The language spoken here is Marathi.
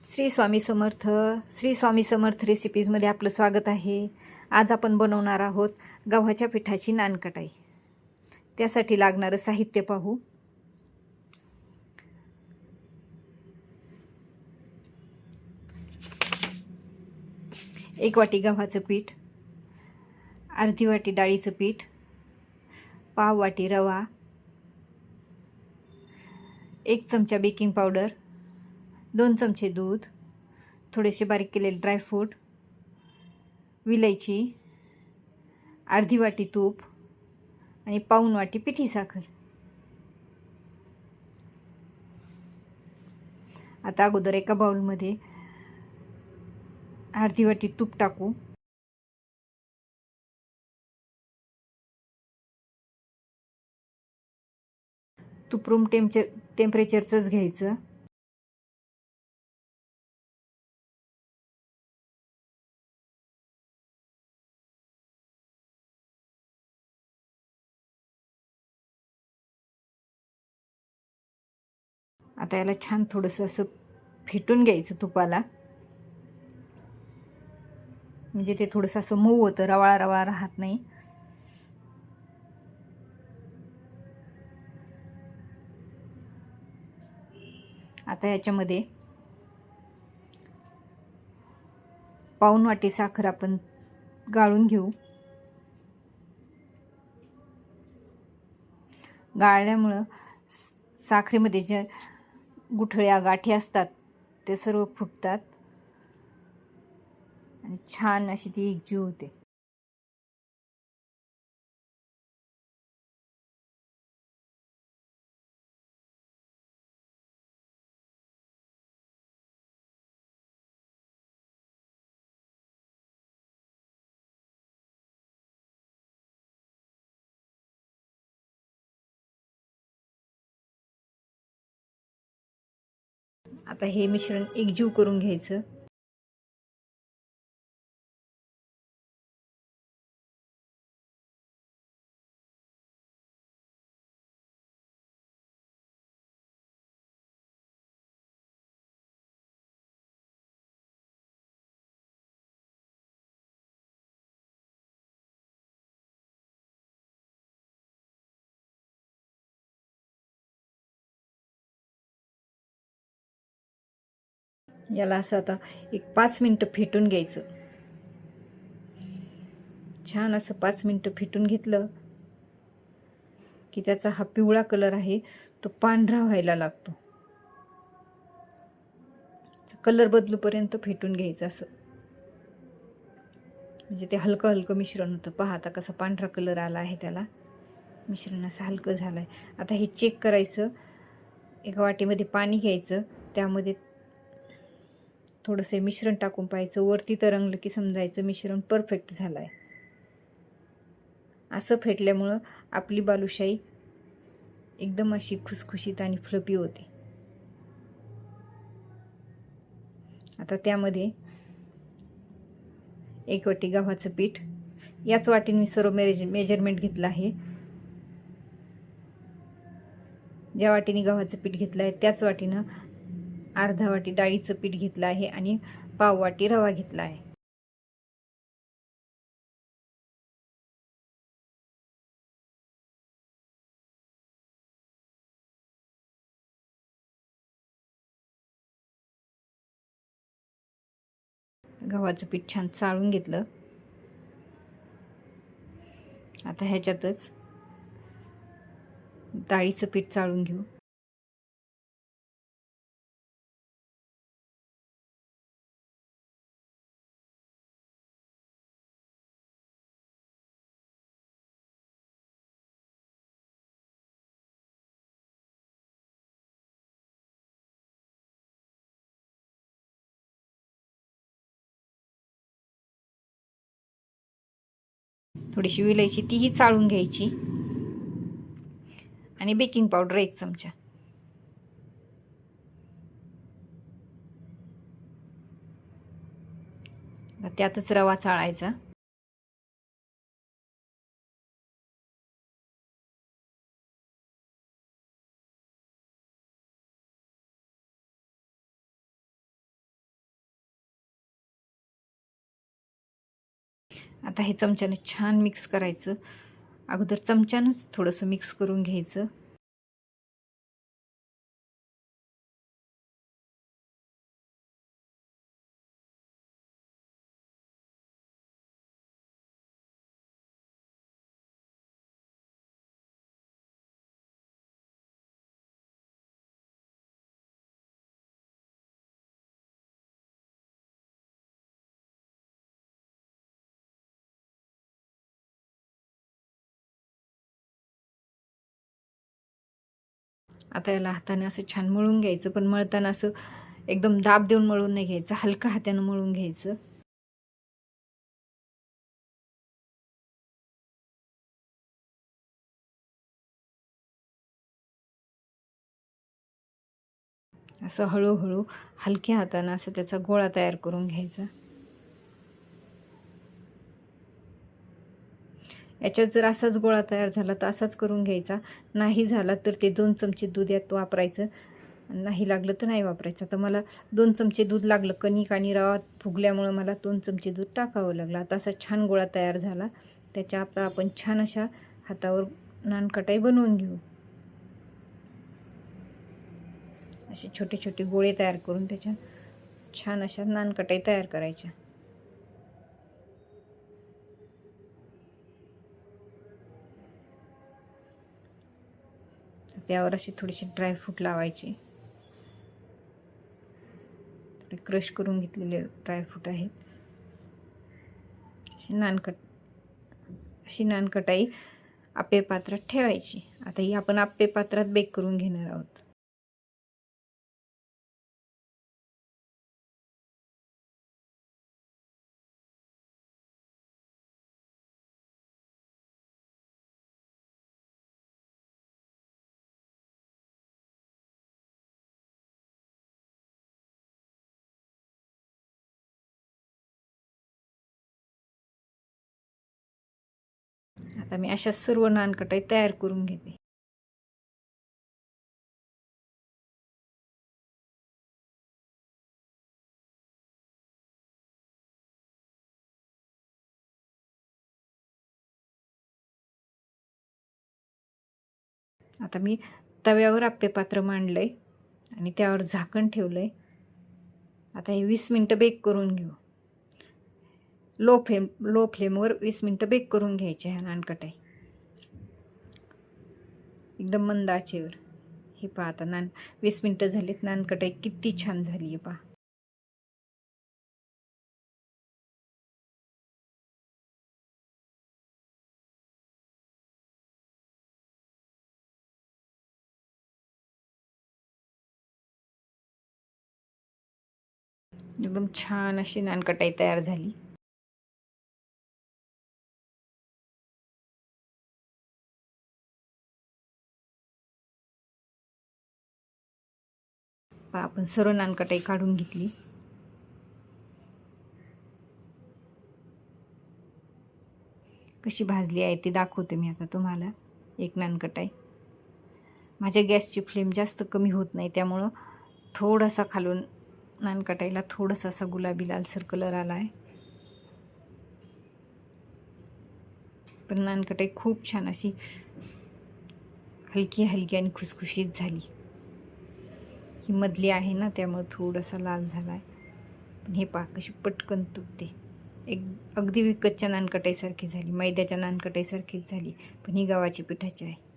श्री स्वामी समर्थ. श्री स्वामी समर्थ रेसिपीजमध्ये आपलं स्वागत आहे. आज आपण बनवणार आहोत गव्हाच्या पिठाची नानकटाई. त्यासाठी लागणारं साहित्य पाहू. एक वाटी गव्हाचं पीठ, अर्धी वाटी डाळीचं पीठ, पाव वाटी रवा, 1 चमचा बेकिंग पावडर, 2 चमचे दूध, थोडेसे बारीक केलेले ड्रायफ्रूट, विलायची, अर्धी वाटी तूप आणि पाऊण वाटी पिठी साखर. आता अगोदर एका बाउलमध्ये अर्धी वाटी तूप टाकू. तूप रूम टेम्परेचरचंच घ्यायचं. आता याला छान थोडंसं असं फेटून घ्यायचं तुपाला, म्हणजे ते थोडंसं असं मऊ होतं, रवाळा रवाळा राहत नाही. आता याच्यामध्ये पाऊण वाटी साखर आपण गाळून घेऊ. गाळल्यामुळं साखरेमध्ये ज्या गुठळ्या गाठी असतात ते सर्व फुटतात आणि छान अशी ती एकजीव होते. आता हे मिश्रण एकजीव करून घ्यायचं. याला असं आता एक 5 मिनिटं फेटून घ्यायचं. छान असं 5 मिनिटं फेटून घेतलं की त्याचा हा पिवळा कलर आहे तो पांढरा व्हायला लागतो. कलर बदलूपर्यंत फेटून घ्यायचं असं, म्हणजे ते हलकं हलकं मिश्रण होतं. पहा आता कसा पांढरा कलर आला आहे, त्याला मिश्रण असं हलकं झालं आहे. आता हे चेक करायचं. एका वाटीमध्ये पाणी घ्यायचं, त्यामध्ये थोडंसं मिश्रण टाकून पाहायचं. वरती तरंगलं की समजायचं मिश्रण परफेक्ट झालं आहे. असं फेटल्यामुळं आपली बालुशाही एकदम अशी खुसखुशीत आणि फ्लफी होते. आता त्यामध्ये 1 वाटी गव्हाचं पीठ, याच वाटीने मी सर्व मेजरमेंट घेतलं आहे. ज्या वाटीने गव्हाचं पीठ घेतलं आहे त्याच वाटीनं अर्धा वाटी डाळीचं पीठ घेतलं आहे आणि पाव वाटी रवा घेतला आहे. गव्हाचं पीठ छान चाळून घेतलं. आता ह्याच्यातच डाळीचं पीठ चाळून घेऊ. थोडीशी विलायची तीही चाळून घ्यायची आणि बेकिंग पावडर 1 चमचा. त्यातच रवा चाळायचा. आता हे चमच्याने छान मिक्स करायचं. अगोदर चमच्यानंच थोडंसं मिक्स करून घ्यायचं. आता याला हाताने असं छान मळून घ्यायचं, पण मळताना असं एकदम दाब देऊन मळून नाही घ्यायचं, हलका हाताने मळून घ्यायचं. असं हळूहळू हलक्या हाताने असं त्याचा गोळा तयार करून घ्यायचा. याच्यात जर असाच गोळा तयार झाला तर असाच करून घ्यायचा. नाही झाला तर ते 2 चमचे दूध यात वापरायचं. नाही लागलं तर नाही वापरायचं. तर मला 2 चमचे दूध लागलं. कणिक आणि रवा फुगल्यामुळं मला 2 चमचे दूध टाकावं लागलं. आता असा छान गोळा तयार झाला. त्याच्या आता आपण छान अशा हातावर नानकटाई बनवून घेऊ. असे छोटे छोटे गोळे तयार करून त्याच्या छान अशा नानकटाई तयार करायच्या. त्यावर अशी थोडीशी ड्रायफ्रूट लावायची. थोडे क्रश करून घेतलेले ड्रायफ्रूट आहेत. अशी नानकटाई आप्पे पात्रात ठेवायची. आता ही आपण आप्पे पात्रात बेक करून घेणार आहोत. आता मी अशा सर्व नानकटाई तयार करून घेते. आता मी तव्यावर आप्पे पात्र मांडलंय आणि त्यावर झाकण ठेवलंय. आता हे 20 मिनिटं बेक करून घेऊ. लो फ्लेमवर 20 मिनिटं बेक करून घ्यायचे ह्या नानकटाई, एकदम मंद आचेवर. हे पहा आता 20 मिनिटं झालीत. नानकटाई किती छान झाली आहे पहा. एकदम छान अशी नानकटाई तयार झाली. पहा आपण सर्व नानकटाई काढून घेतली. कशी भाजली आहे ती दाखवते मी आता तुम्हाला. एक नानकटाई. माझ्या गॅसची फ्लेम जास्त कमी होत नाही, त्यामुळं थोडासा खालून नानकटाईला थोडासा असा गुलाबी लालसर कलर आला आहे. पण नानकटाई खूप छान अशी हलकी हलकी आणि खुसखुशीत झाली. ही मधली आहे ना, त्यामुळे थोडासा लाल झाला आहे. पण हे पहा कशी पटकन तुटते. अगदी विकतच्या नानकटाईसारखी झाली, मैद्याच्या नानकटाईसारखीच झाली. पण ही गव्हाची पिठाची आहे.